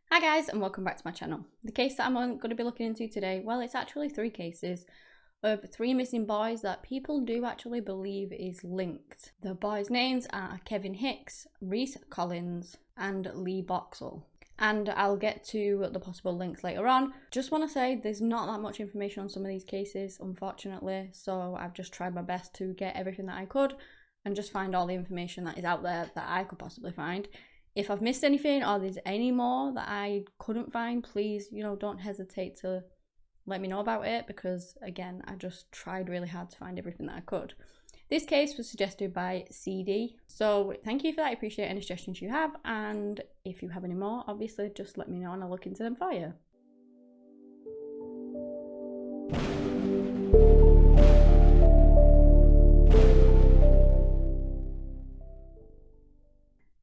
Hi guys, and welcome back to my channel. The case that I'm going to be looking into today, well, it's actually 3 cases of 3 missing boys that people do actually believe is linked. The boys' names are Kevin Hicks, Rhys Collins and Lee Boxell. And I'll get to the possible links later on. Just want to say there's not that much information on some of these cases, unfortunately, so I've just tried my best to get everything that I could and just find all the information that is out there that I could possibly find. If I've missed anything or there's any more that I couldn't find, please, don't hesitate to let me know about it, because again, I just tried really hard to find everything that I could. This case was suggested by CD, so thank you for that. I appreciate any suggestions you have, and if you have any more, obviously just let me know and I'll look into them for you.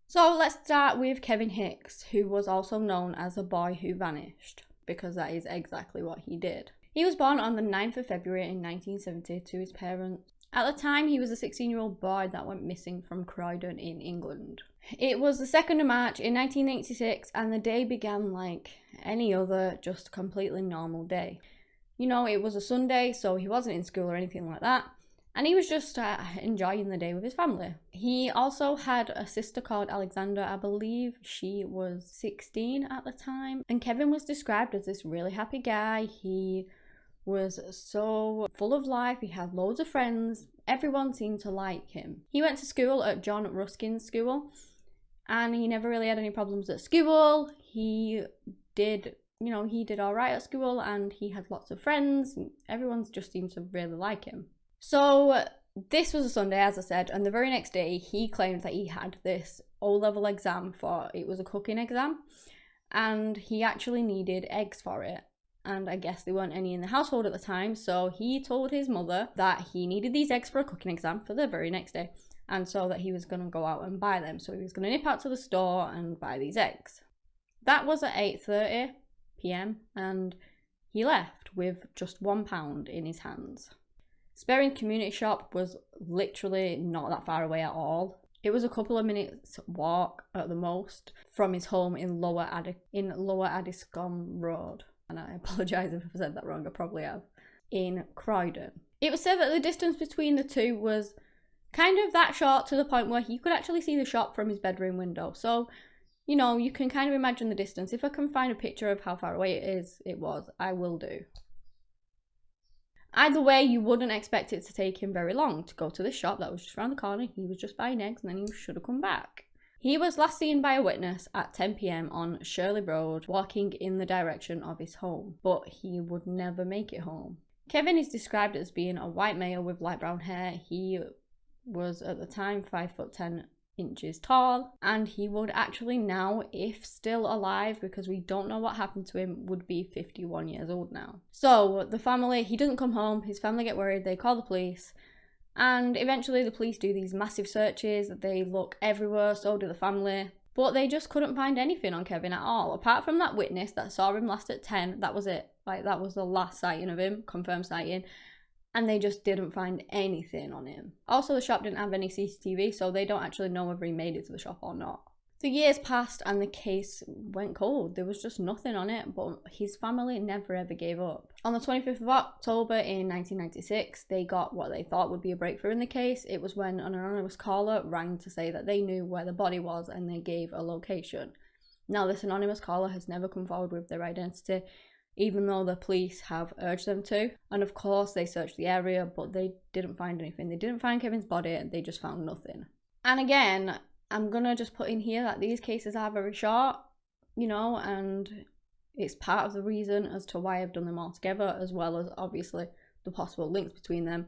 So let's start with Kevin Hicks, who was also known as the boy who vanished, because that is exactly what he did. He was born on the 9th of February in 1970 to his parents. At the time, he was a 16-year-old boy that went missing from Croydon in England. It was the 2nd of March in 1986, and the day began like any other, just completely normal day. It was a Sunday, so he wasn't in school or anything like that. And he was just enjoying the day with his family. He also had a sister called Alexandra. I believe she was 16 at the time. And Kevin was described as this really happy guy. He was so full of life. He had loads of friends. Everyone seemed to like him. He went to school at John Ruskin's school, and he never really had any problems at school. He did all right at school, and he had lots of friends. Everyone just seemed to really like him. So this was a Sunday, as I said, and the very next day he claimed that he had this O-level exam it was a cooking exam, and he actually needed eggs for it. And I guess there weren't any in the household at the time, so he told his mother that he needed these eggs for a cooking exam for the very next day, and so that he was going to go out and buy them. So he was going to nip out to the store and buy these eggs. That was at 8:30 p.m, and he left with just £1 in his hands. Sperring Community Shop was literally not that far away at all. It was a couple of minutes walk at the most from his home in Lower Addiscombe Road. And I apologise if I've said that wrong, I probably have. In Croydon. It was said that the distance between the two was kind of that short, to the point where he could actually see the shop from his bedroom window. So, you can kind of imagine the distance. If I can find a picture of how far away I will do. Either way, you wouldn't expect it to take him very long to go to this shop that was just around the corner. He was just buying eggs and then he should have come back. He was last seen by a witness at 10 p.m. on Shirley Road, walking in the direction of his home, but he would never make it home. Kevin is described as being a white male with light brown hair. He was at the time 5'10" tall, and he would actually now, if still alive, because we don't know what happened to him, would be 51 years old now. So the family, he doesn't come home, his family get worried, they call the police, and eventually the police do these massive searches. They look everywhere, so do the family, but they just couldn't find anything on Kevin at all. Apart from that witness that saw him last at 10, that was it. That was the last sighting of him, confirmed sighting. And they just didn't find anything on him. Also, the shop didn't have any CCTV, so they don't actually know whether he made it to the shop or not. The years passed and the case went cold. There was just nothing on it, but his family never ever gave up. On the 25th of October in 1996, they got what they thought would be a breakthrough in the case. It was when an anonymous caller rang to say that they knew where the body was, and they gave a location. Now, this anonymous caller has never come forward with their identity, even though the police have urged them to. And of course they searched the area, but they didn't find anything. They didn't find Kevin's body, they just found nothing. And again, I'm gonna just put in here that these cases are very short, and it's part of the reason as to why I've done them all together, as well as obviously the possible links between them.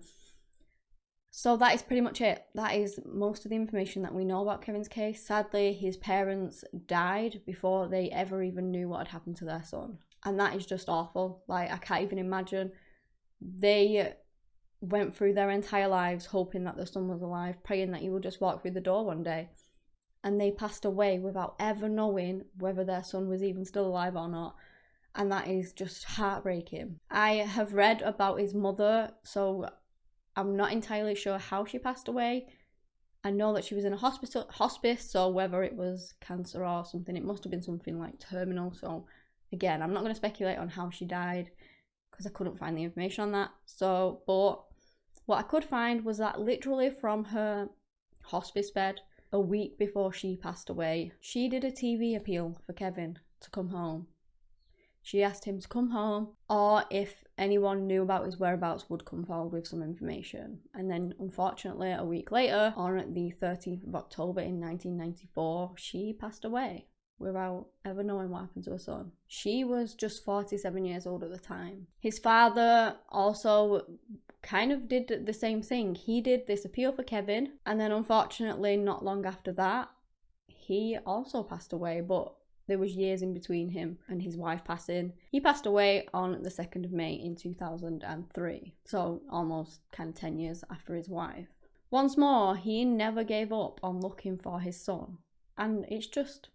So that is pretty much it. That is most of the information that we know about Kevin's case. Sadly, his parents died before they ever even knew what had happened to their son. And that is just awful. I can't even imagine. They went through their entire lives hoping that their son was alive, praying that he would just walk through the door one day. And they passed away without ever knowing whether their son was even still alive or not. And that is just heartbreaking. I have read about his mother, so I'm not entirely sure how she passed away. I know that she was in a hospice, so whether it was cancer or something, it must have been something like terminal. So again, I'm not going to speculate on how she died because I couldn't find the information on that. So, but what I could find was that literally from her hospice bed, a week before she passed away, she did a TV appeal for Kevin to come home. She asked him to come home, or if anyone knew about his whereabouts would come forward with some information. And then unfortunately a week later, on the 13th of October in 1994, she passed away without ever knowing what happened to her son. She was just 47 years old at the time. His father also kind of did the same thing. He did this appeal for Kevin, and then unfortunately not long after that, he also passed away, but there was years in between him and his wife passing. He passed away on the 2nd of May in 2003, so almost kind of 10 years after his wife. Once more, he never gave up on looking for his son, and it's just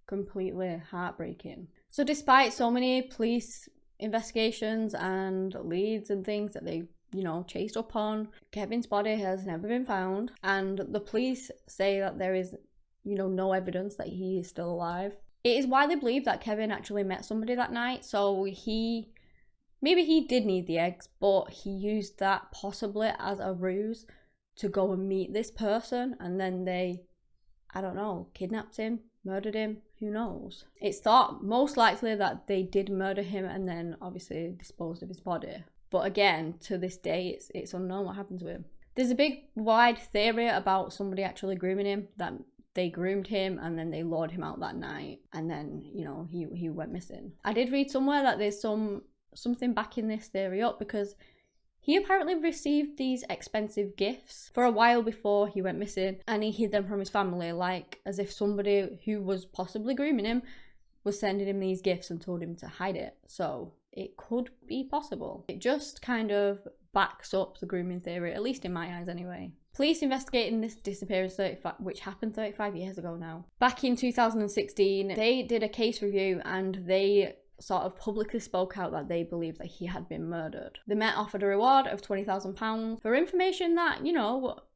completely heartbreaking. So despite so many police investigations and leads and things that they, chased up on, Kevin's body has never been found, and the police say that there is, no evidence that he is still alive. It is widely believed that Kevin actually met somebody that night, so maybe he did need the eggs, but he used that possibly as a ruse to go and meet this person, and then they, I don't know, kidnapped him, murdered him, who knows. It's thought most likely that they did murder him and then obviously disposed of his body. But again, to this day, it's unknown what happened to him. There's a big wide theory about somebody actually grooming him, that they groomed him and then they lured him out that night, and then he went missing. I did read somewhere that there's something backing this theory up, because he apparently received these expensive gifts for a while before he went missing, and he hid them from his family, like as if somebody who was possibly grooming him was sending him these gifts and told him to hide it. So it could be possible. It just kind of backs up the grooming theory, at least in my eyes anyway. Police investigating this disappearance, which happened 35 years ago now. Back in 2016, they did a case review and they sort of publicly spoke out that they believed that he had been murdered. The Met offered a reward of £20,000 for information that,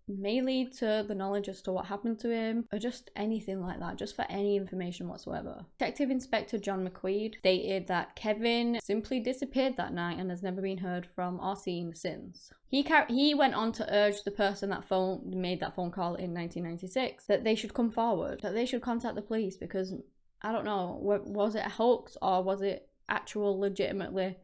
may lead to the knowledge as to what happened to him, or just anything like that, just for any information whatsoever. Detective Inspector John McQuaid stated that Kevin simply disappeared that night and has never been heard from or seen since. He went on to urge the person that made that phone call in 1996 that they should come forward, that they should contact the police, because I don't know, was it a hoax or was it actual legitimately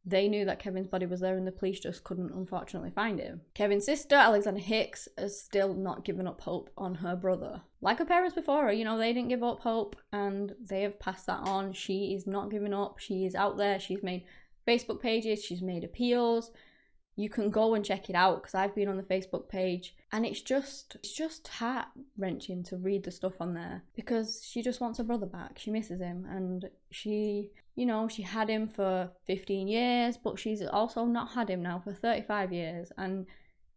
they knew that Kevin's body was there and the police just couldn't unfortunately find him. Kevin's sister, Alexander Hicks, has still not given up hope on her brother. Like her parents before her, they didn't give up hope and they have passed that on. She is not giving up. She is out there. She's made Facebook pages. She's made appeals. You can go and check it out, because I've been on the Facebook page, and it's just heart-wrenching to read the stuff on there, because she just wants her brother back. She misses him, and she had him for 15 years, but she's also not had him now for 35 years, and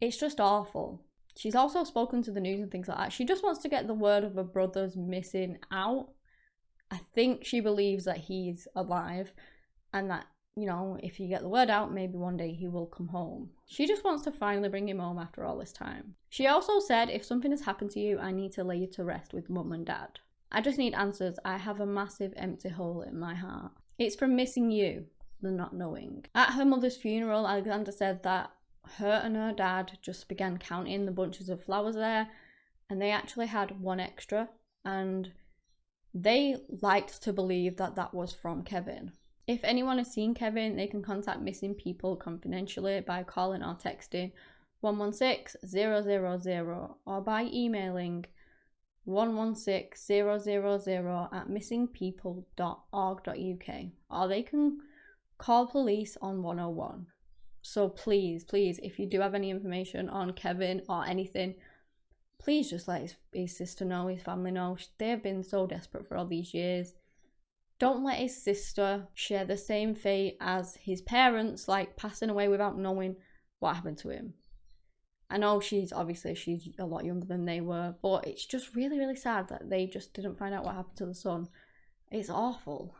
it's just awful. She's also spoken to the news and things like that. She just wants to get the word of her brother's missing out. I think she believes that he's alive, and that if you get the word out, maybe one day he will come home. She just wants to finally bring him home after all this time. She also said, if something has happened to you, I need to lay you to rest with mum and dad. I just need answers. I have a massive empty hole in my heart. It's from missing you, the not knowing. At her mother's funeral, Alexander said that her and her dad just began counting the bunches of flowers there, and they actually had one extra, and they liked to believe that that was from Kevin. If anyone has seen Kevin, they can contact missing people confidentially by calling or texting 116-000 or by emailing 116-000@missingpeople.org.uk, or they can call police on 101. So please, if you do have any information on Kevin or anything, please just let his sister know, his family know. They have been so desperate for all these years. Don't let his sister share the same fate as his parents, like passing away without knowing what happened to him. I know she's a lot younger than they were, but it's just really, really sad that they just didn't find out what happened to the son. It's awful.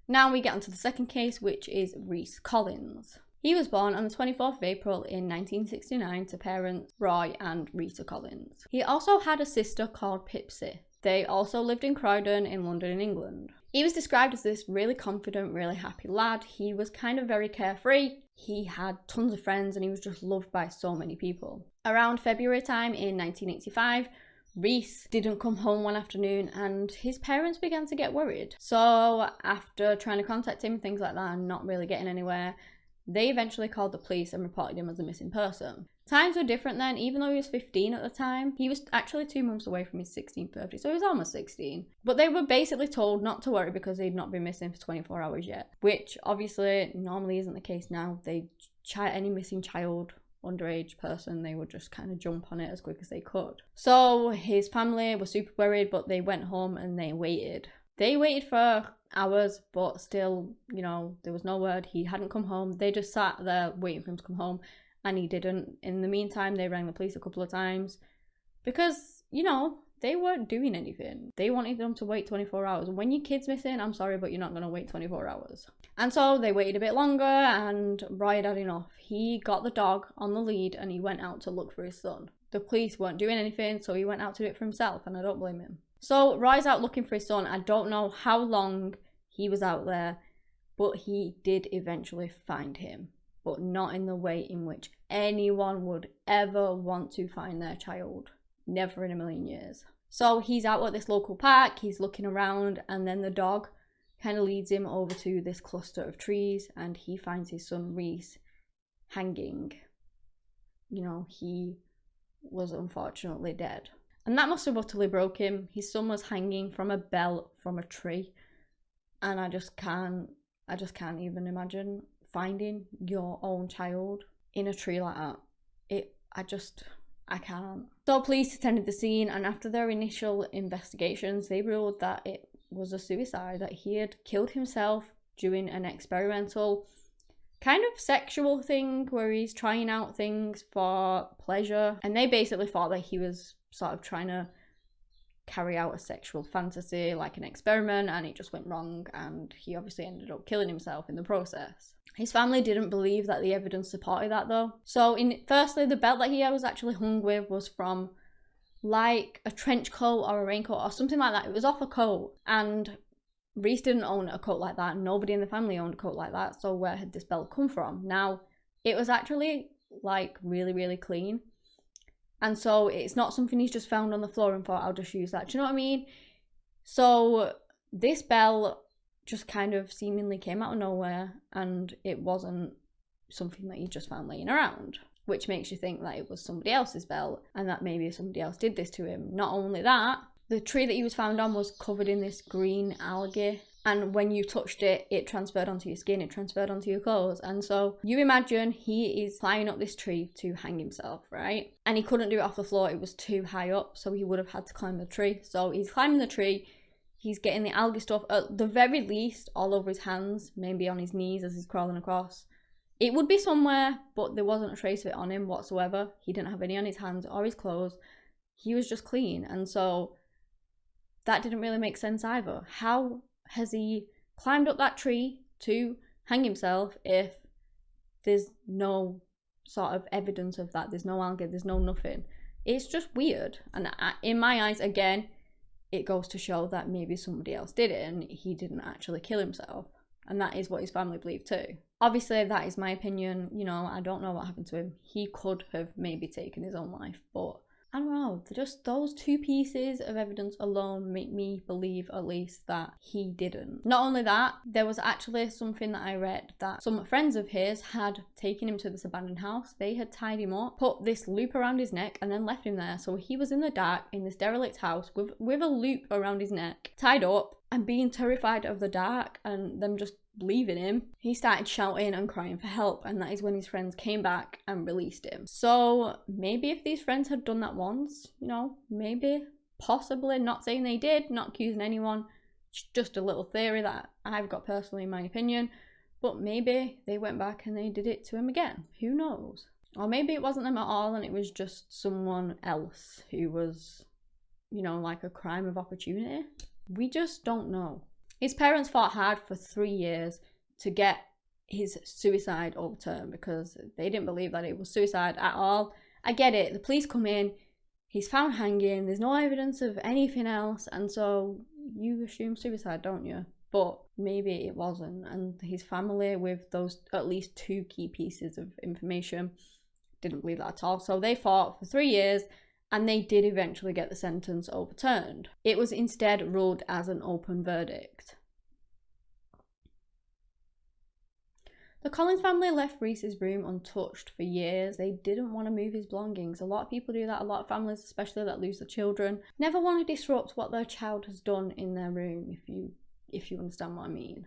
Now we get onto the second case, which is Rhys Collins. He was born on the 24th of April in 1969 to parents Roy and Rhys Collins. He also had a sister called Pipsy. They also lived in Croydon in London in England. He was described as this really confident, really happy lad. He was kind of very carefree. He had tons of friends and he was just loved by so many people. Around February time in 1985, Rhys didn't come home one afternoon and his parents began to get worried. So after trying to contact him, things like that, and not really getting anywhere, they eventually called the police and reported him as a missing person. Times were different then. Even though he was 15 at the time, he was actually 2 months away from his 16th birthday, so he was almost 16. But they were basically told not to worry because he'd not been missing for 24 hours yet, which obviously normally isn't the case now. Any missing child, underage person, they would just kind of jump on it as quick as they could. So his family were super worried, but they went home and they waited. They waited for hours, but still, you know, there was no word. He hadn't come home. They just sat there waiting for him to come home, and he didn't. In the meantime, they rang the police a couple of times because, you know, they weren't doing anything. They wanted them to wait 24 hours. When your kid's missing, I'm sorry, but you're not going to wait 24 hours. And so they waited a bit longer, and Roy had had enough. He got the dog on the lead and he went out to look for his son. The police weren't doing anything, so he went out to do it for himself, and I don't blame him. So Roy's out looking for his son. I don't know how long he was out there, but he did eventually find him, but not in the way in which anyone would ever want to find their child. Never in a million years. So he's out at this local park, he's looking around, and then the dog kind of leads him over to this cluster of trees, and he finds his son Rhys hanging. You know, he was unfortunately dead. And that must have utterly broke him. His son was hanging from a bell from a tree. And I just can't even imagine finding your own child in a tree like that. I can't. So police attended the scene, and after their initial investigations, they ruled that it was a suicide, that he had killed himself during an experimental kind of sexual thing where he's trying out things for pleasure. And they basically thought that he was sort of trying to carry out a sexual fantasy, like an experiment, and it just went wrong, and he obviously ended up killing himself in the process. His family didn't believe that the evidence supported that though. So firstly, the belt that he was actually hung with was from like a trench coat or a raincoat or something like that. It was off a coat, and Rhys didn't own a coat like that. Nobody in the family owned a coat like that. So where had this belt come from? Now, it was actually like really, really clean. And so it's not something he's just found on the floor and thought, I'll just use that. Do you know what I mean? So this belt just kind of seemingly came out of nowhere, and it wasn't something that he just found laying around, which makes you think that it was somebody else's belt and that maybe somebody else did this to him. Not only that, the tree that he was found on was covered in this green algae, and when you touched it, it transferred onto your skin, it transferred onto your clothes. And so you imagine he is climbing up this tree to hang himself, right? And he couldn't do it off the floor, it was too high up, so he would have had to climb the tree. So he's climbing the tree, he's getting the algae stuff, at the very least, all over his hands, maybe on his knees as he's crawling across. It would be somewhere, but there wasn't a trace of it on him whatsoever. He didn't have any on his hands or his clothes. He was just clean, and so that didn't really make sense either. How has he climbed up that tree to hang himself if there's no sort of evidence of that? There's no algae, there's no nothing. It's just weird. And in my eyes, again, it goes to show that maybe somebody else did it and he didn't actually kill himself. And that is what his family believed too. Obviously, that is my opinion. You know, I don't know what happened to him. He could have maybe taken his own life, but I don't know, just those two pieces of evidence alone make me believe at least that he didn't. Not only that, there was actually something that I read that some friends of his had taken him to this abandoned house. They had tied him up, put this loop around his neck, and then left him there. So he was in the dark in this derelict house with a loop around his neck, tied up, and being terrified of the dark and them just leaving him. He started shouting and crying for help, and that is when his friends came back and released him. So maybe if these friends had done that once, you know, maybe, possibly, not saying they did, not accusing anyone, just a little theory that I've got personally in my opinion, but maybe they went back and they did it to him again. Who knows? Or maybe it wasn't them at all and it was just someone else who was, you know, like a crime of opportunity. We just don't know. His parents fought hard for 3 years to get his suicide overturned because they didn't believe that it was suicide at all. I get it, the police come in, he's found hanging, there's no evidence of anything else, and so you assume suicide, don't you? But maybe it wasn't, and his family, with those at least 2 key pieces of information, didn't believe that at all. So they fought for 3 years, and they did eventually get the sentence overturned. It was instead ruled as an open verdict. The Collins family left Reece's room untouched for years. They didn't want to move his belongings. A lot of people do that. A lot of families, especially that lose their children, never want to disrupt what their child has done in their room, if you understand what I mean.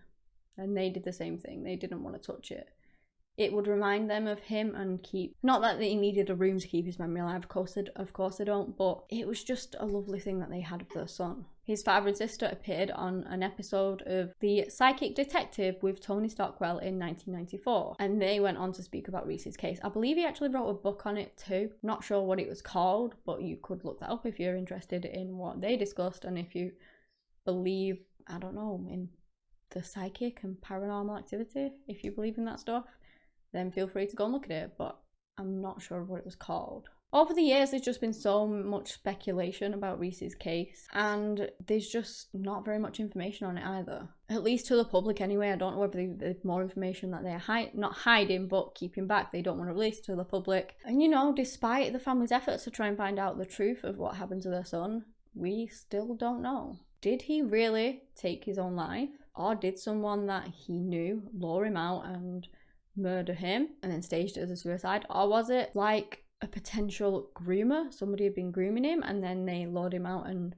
And they did the same thing. They didn't want to touch it. It would remind them of him and keep, not that they needed a room to keep his memory alive, of course they don't, but it was just a lovely thing that they had of their son. His father and sister appeared on an episode of The Psychic Detective with Tony Stockwell in 1994, and they went on to speak about Reece's case. I believe he actually wrote a book on it too. Not sure what it was called, but you could look that up if you're interested in what they discussed, and if you believe, I don't know, in the psychic and paranormal activity, if you believe in that stuff, then feel free to go and look at it, but I'm not sure what it was called. Over the years, there's just been so much speculation about Reece's case, and there's just not very much information on it either. At least to the public anyway. I don't know whether there's more information that they're not hiding, but keeping back. They don't want to release to the public. And you know, despite the family's efforts to try and find out the truth of what happened to their son, we still don't know. Did he really take his own life? Or did someone that he knew lure him out and murder him and then staged it as a suicide? Or was it like a potential groomer? Somebody had been grooming him and then they lured him out and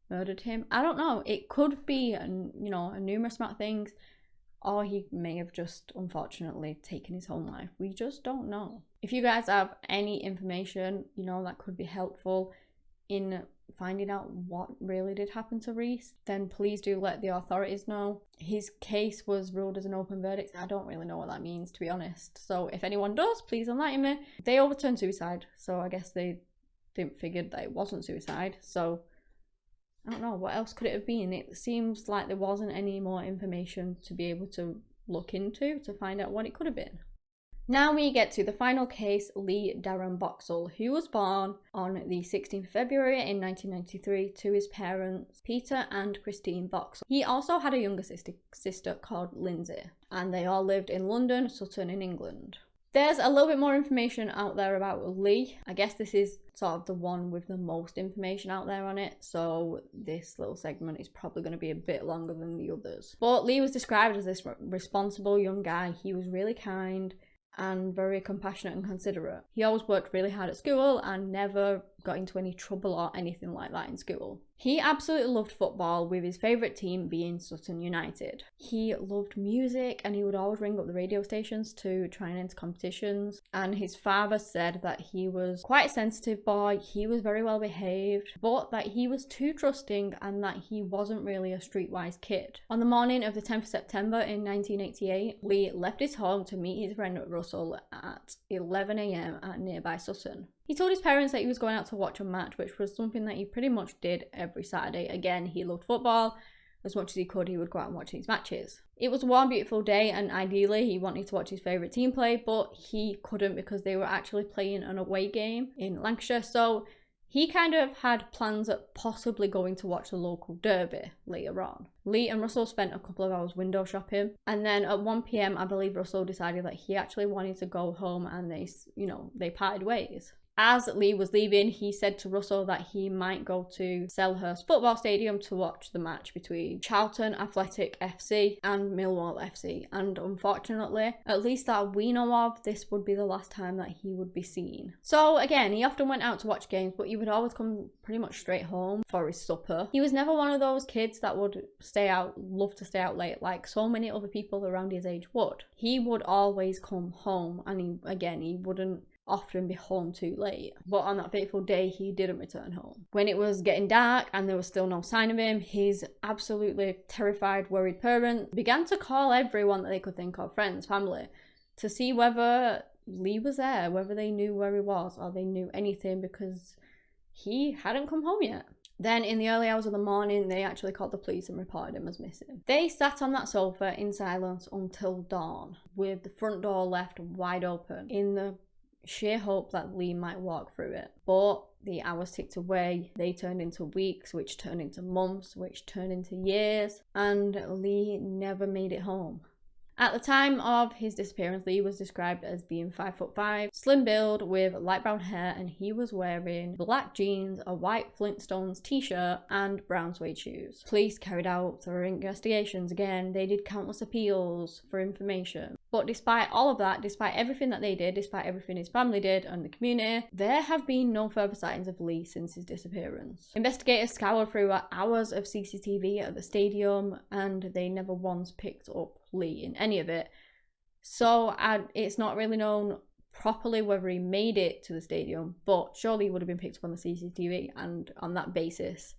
murdered him. I don't know. It could be, a numerous amount of things, or he may have just unfortunately taken his own life. We just don't know. If you guys have any information, that could be helpful in finding out what really did happen to Reece, then please do let the authorities know. His case was ruled as an open verdict. I don't really know what that means, to be honest. So if anyone does, please enlighten me. They overturned suicide, so I guess they didn't figure that it wasn't suicide. So I don't know, what else could it have been? It seems like there wasn't any more information to be able to look into to find out what it could have been. Now we get to the final case, Lee Darren Boxel, who was born on the 16th of February in 1993 to his parents, Peter and Christine Boxel. He also had a younger sister called Lindsay, and they all lived in London, Sutton in England. There's a little bit more information out there about Lee. I guess this is sort of the one with the most information out there on it, so this little segment is probably going to be a bit longer than the others. But Lee was described as this responsible young guy. He was really kind and very compassionate and considerate. He always worked really hard at school and never got into any trouble or anything like that in school. He absolutely loved football, with his favourite team being Sutton United. He loved music and he would always ring up the radio stations to try and enter competitions. And his father said that he was quite a sensitive boy, he was very well behaved, but that he was too trusting and that he wasn't really a streetwise kid. On the morning of the 10th of September in 1988, Lee left his home to meet his friend Russell at 11 AM at nearby Sutton. He told his parents that he was going out to watch a match, which was something that he pretty much did every Saturday. Again, he loved football. As much as he could, he would go out and watch these matches. It was a warm, beautiful day, and ideally he wanted to watch his favourite team play, but he couldn't because they were actually playing an away game in Lancashire. So he kind of had plans at possibly going to watch the local derby later on. Lee and Russell spent a couple of hours window shopping, and then at 1 PM, I believe Russell decided that he actually wanted to go home, and they parted ways. As Lee was leaving, he said to Russell that he might go to Selhurst Football Stadium to watch the match between Charlton Athletic FC and Millwall FC. And unfortunately, at least that we know of, this would be the last time that he would be seen. So again, he often went out to watch games, but he would always come pretty much straight home for his supper. He was never one of those kids that would love to stay out late like so many other people around his age would. He would always come home, and he wouldn't often be home too late. But on that fateful day, he didn't return home. When it was getting dark and there was still no sign of him, his absolutely terrified, worried parents began to call everyone that they could think of, friends, family, to see whether Lee was there, whether they knew where he was or they knew anything, because he hadn't come home yet. Then in the early hours of the morning, they actually called the police and reported him as missing. They sat on that sofa in silence until dawn, with the front door left wide open, in the sheer hope that Lee might walk through it. But the hours ticked away. They turned into weeks, which turned into months, which turned into years, and Lee never made it home. At the time of his disappearance, Lee was described as being 5'5", slim build with light brown hair, and he was wearing black jeans, a white Flintstones t-shirt, and brown suede shoes. Police carried out thorough investigations again. They did countless appeals for information. But despite all of that, despite everything that they did, despite everything his family did and the community, there have been no further sightings of Lee since his disappearance. Investigators scoured through hours of CCTV at the stadium, and they never once picked up Lee in any of it. So it's not really known properly whether he made it to the stadium, but surely he would have been picked up on the CCTV, and on that basis,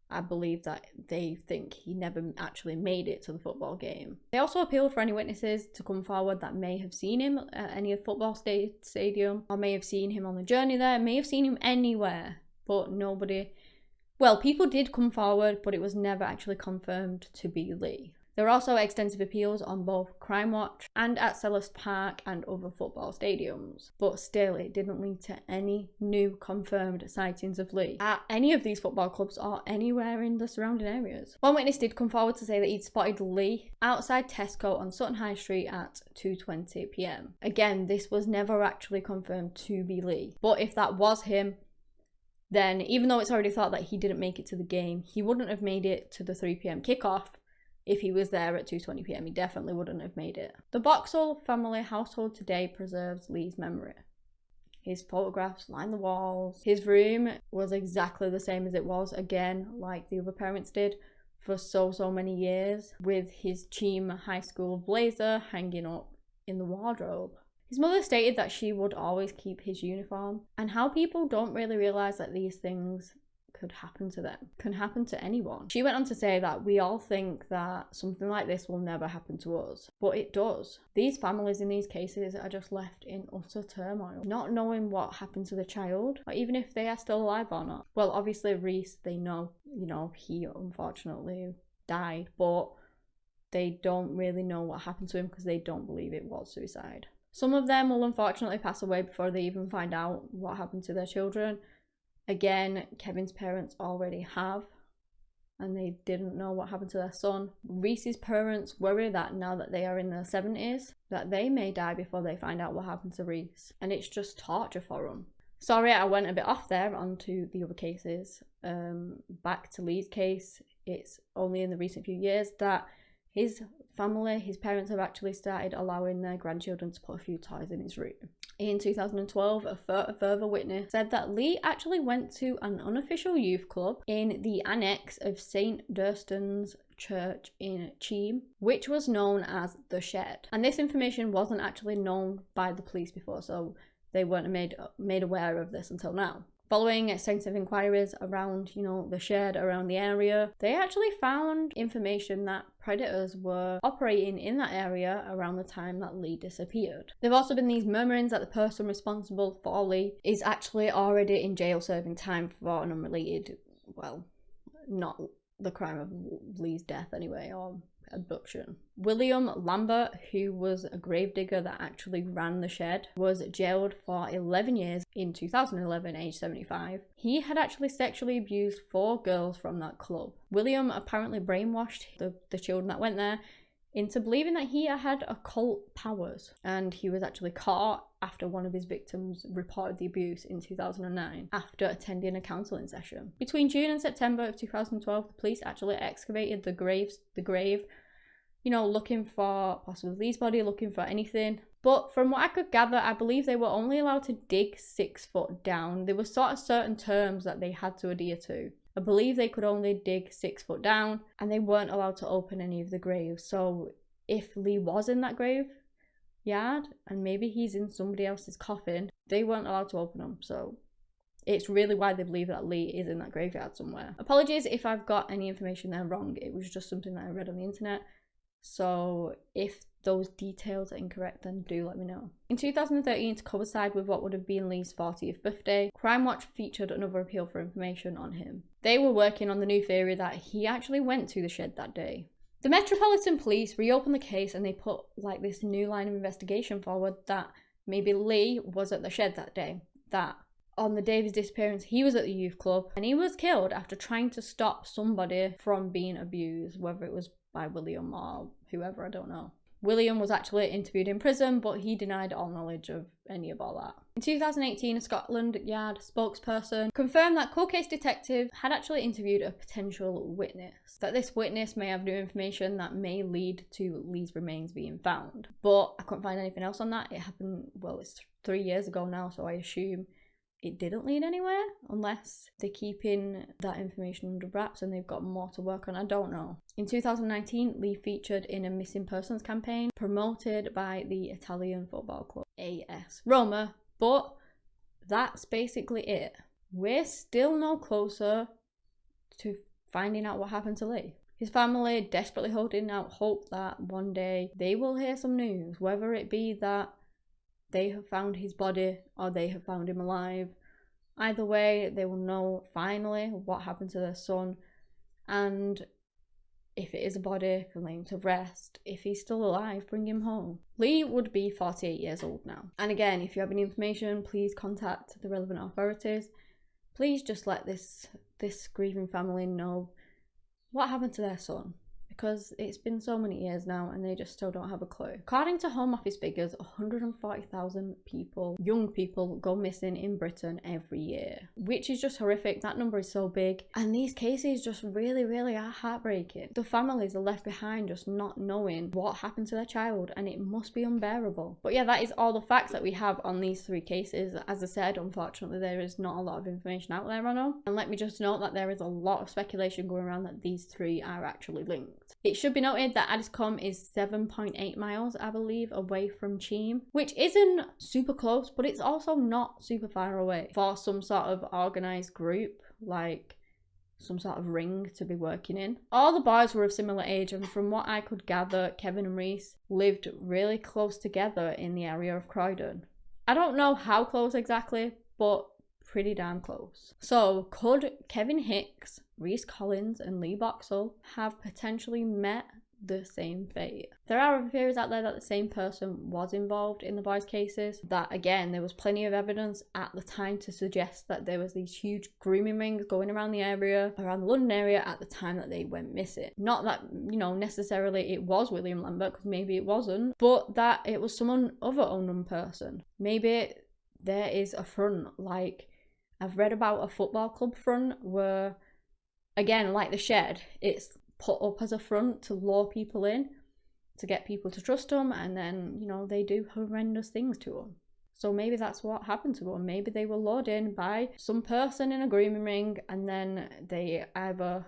I believe that they think he never actually made it to the football game. They also appealed for any witnesses to come forward that may have seen him at any football stadium, or may have seen him on the journey there, may have seen him anywhere, but nobody. Well, people did come forward, but it was never actually confirmed to be Lee. There were also extensive appeals on both Crime Watch and at Selhurst Park and other football stadiums. But still, it didn't lead to any new confirmed sightings of Lee at any of these football clubs or anywhere in the surrounding areas. One witness did come forward to say that he'd spotted Lee outside Tesco on Sutton High Street at 2:20 p.m. Again, this was never actually confirmed to be Lee. But if that was him, then even though it's already thought that he didn't make it to the game, he wouldn't have made it to the 3 p.m. kickoff. If he was there at 2:20 p.m, he definitely wouldn't have made it. The Boxell family household today preserves Lee's memory. His photographs line the walls. His room was exactly the same as it was, again, like the other parents did, for so many years, with his Cheam High School blazer hanging up in the wardrobe. His mother stated that she would always keep his uniform, and how people don't really realise that these things could happen to them, can happen to anyone. She went on to say that we all think that something like this will never happen to us, but it does. These families in these cases are just left in utter turmoil, not knowing what happened to the child, or even if they are still alive or not. Well, obviously Rhys, they know, he unfortunately died, but they don't really know what happened to him because they don't believe it was suicide. Some of them will unfortunately pass away before they even find out what happened to their children. Again, Kevin's parents already have, and they didn't know what happened to their son. Rhys's parents worry that now that they are in their 70s, that they may die before they find out what happened to Rhys, and it's just torture for them. Sorry, I went a bit off there onto the other cases. Back to Lee's case, it's only in the recent few years that his family, his parents have actually started allowing their grandchildren to put a few toys in his room. In 2012, a further witness said that Lee actually went to an unofficial youth club in the annex of St. Dunstan's Church in Cheam, which was known as The Shed. And this information wasn't actually known by the police before, so they weren't made aware of this until now. Following extensive inquiries around, the shed, around the area, they actually found information that predators were operating in that area around the time that Lee disappeared. There have also been these murmurings that the person responsible for Lee is actually already in jail serving time for an unrelated, well, not the crime of Lee's death anyway, or abduction. William Lambert, who was a gravedigger that actually ran the shed, was jailed for 11 years in 2011, age 75. He had actually sexually abused 4 girls from that club. William apparently brainwashed the children that went there into believing that he had occult powers, and he was actually caught after one of his victims reported the abuse in 2009 after attending a counselling session. Between June and September of 2012, the police actually excavated the grave, looking for possibly Lee's body, looking for anything. But from what I could gather, I believe they were only allowed to dig 6 foot down. There were sort of certain terms that they had to adhere to. I believe they could only dig 6 foot down, and they weren't allowed to open any of the graves. So if Lee was in that graveyard, and maybe he's in somebody else's coffin, they weren't allowed to open them. So it's really why they believe that Lee is in that graveyard somewhere. Apologies if I've got any information there wrong. It was just something that I read on the internet. So if those details are incorrect, then do let me know. In 2013, to coincide with what would have been Lee's 40th birthday, Crime Watch featured another appeal for information on him. They were working on the new theory that he actually went to the shed that day. The Metropolitan Police reopened the case and they put like this new line of investigation forward that maybe Lee was at the shed that day, that on the day of his disappearance he was at the youth club and he was killed after trying to stop somebody from being abused, whether it was by William or whoever, I don't know. William was actually interviewed in prison, but he denied all knowledge of any of all that. In 2018, a Scotland Yard spokesperson confirmed that cold case detective had actually interviewed a potential witness, that this witness may have new information that may lead to Lee's remains being found. But I couldn't find anything else on that. It happened, well, it's 3 years ago now, so I assume it didn't lead anywhere, unless they're keeping that information under wraps and they've got more to work on. I don't know. In 2019, Lee featured in a missing persons campaign promoted by the Italian football club AS Roma, but that's basically it. We're still no closer to finding out what happened to Lee. His family desperately holding out hope that one day they will hear some news, whether it be that they have found his body or they have found him alive. Either way, they will know finally what happened to their son, and if it is a body, can lay him to rest. If he's still alive, bring him home. Lee would be 48 years old now. And again, if you have any information, please contact the relevant authorities. Please just let this grieving family know what happened to their son, because it's been so many years now and they just still don't have a clue. According to Home Office figures, 140,000 people, young people, go missing in Britain every year, which is just horrific. That number is so big, and these cases just really, really are heartbreaking. The families are left behind just not knowing what happened to their child, and it must be unbearable. But yeah, that is all the facts that we have on these 3 cases. As I said, unfortunately, there is not a lot of information out there on them, and let me just note that there is a lot of speculation going around that these 3 are actually linked. It should be noted that Addiscombe is 7.8 miles, I believe, away from Cheam, which isn't super close, but it's also not super far away for some sort of organised group, like some sort of ring to be working in. All the boys were of similar age, and from what I could gather, Kevin and Rhys lived really close together in the area of Croydon. I don't know how close exactly, but pretty damn close. So could Kevin Hicks, Rhys Collins and Lee Boxell have potentially met the same fate? There are theories out there that the same person was involved in the boys' cases, that again there was plenty of evidence at the time to suggest that there was these huge grooming rings going around the area, around the London area at the time that they went missing. Not that, you know, necessarily it was William Lambert, because maybe it wasn't, but that it was some other unknown person. Maybe there is a front, like I've read about a football club front where, again, like the shed, it's put up as a front to lure people in, to get people to trust them, and then, you know, they do horrendous things to them. So maybe that's what happened to them. Maybe they were lured in by some person in a grooming ring, and then they either,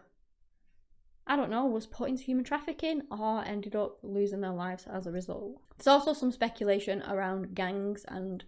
I don't know, was put into human trafficking or ended up losing their lives as a result. There's also some speculation around gangs and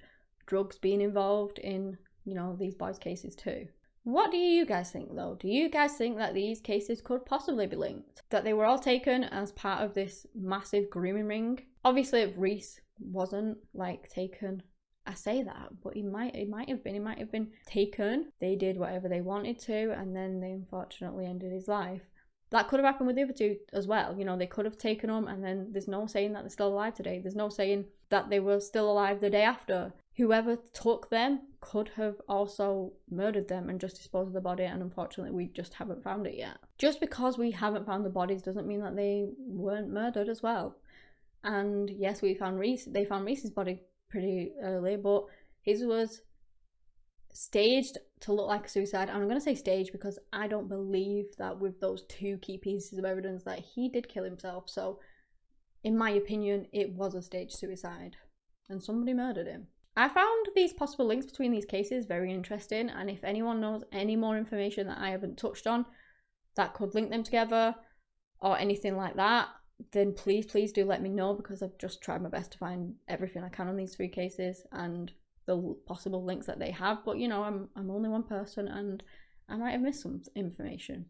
drugs being involved in, you know, these boys' cases too. What do you guys think though? Do you guys think that these cases could possibly be linked? That they were all taken as part of this massive grooming ring? Obviously Rhys wasn't like taken, I say that, but he might have been taken. They did whatever they wanted to, and then they unfortunately ended his life. That could have happened with the other 2 as well. You know, they could have taken them, and then there's no saying that they're still alive today. There's no saying that they were still alive the day after. Whoever took them could have also murdered them and just disposed of the body, and unfortunately we just haven't found it yet. Just because we haven't found the bodies doesn't mean that they weren't murdered as well. And yes, they found Rhys's body pretty early, but his was staged to look like a suicide. And I'm going to say staged because I don't believe that with those 2 key pieces of evidence that he did kill himself. So in my opinion, it was a staged suicide and somebody murdered him. I found these possible links between these cases very interesting, and if anyone knows any more information that I haven't touched on that could link them together or anything like that, then please do let me know, because I've just tried my best to find everything I can on these 3 cases and the possible links that they have. But you know, I'm only one person and I might have missed some information,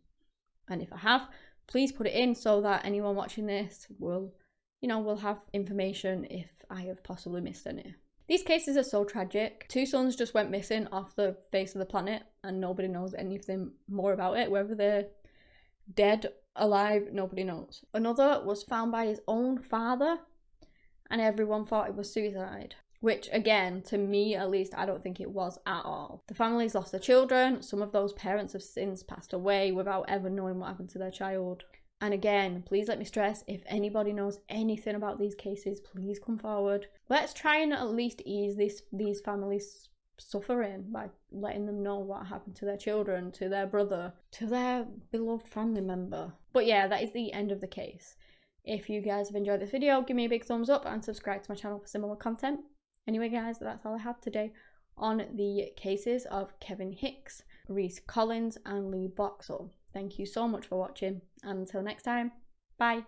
and if I have, please put it in so that anyone watching this will, you know, will have information if I have possibly missed any. These cases are so tragic. 2 sons just went missing off the face of the planet and nobody knows anything more about it. Whether they're dead, alive, nobody knows. Another was found by his own father and everyone thought it was suicide. Which, again, to me at least, I don't think it was at all. The families lost their children. Some of those parents have since passed away without ever knowing what happened to their child. And again, please let me stress, if anybody knows anything about these cases, please come forward. Let's try and at least ease these families' suffering by letting them know what happened to their children, to their brother, to their beloved family member. But yeah, that is the end of the case. If you guys have enjoyed this video, give me a big thumbs up and subscribe to my channel for similar content. Anyway guys, that's all I have today on the cases of Kevin Hicks, Rhys Collins and Lee Boxell. Thank you so much for watching and until next time, bye.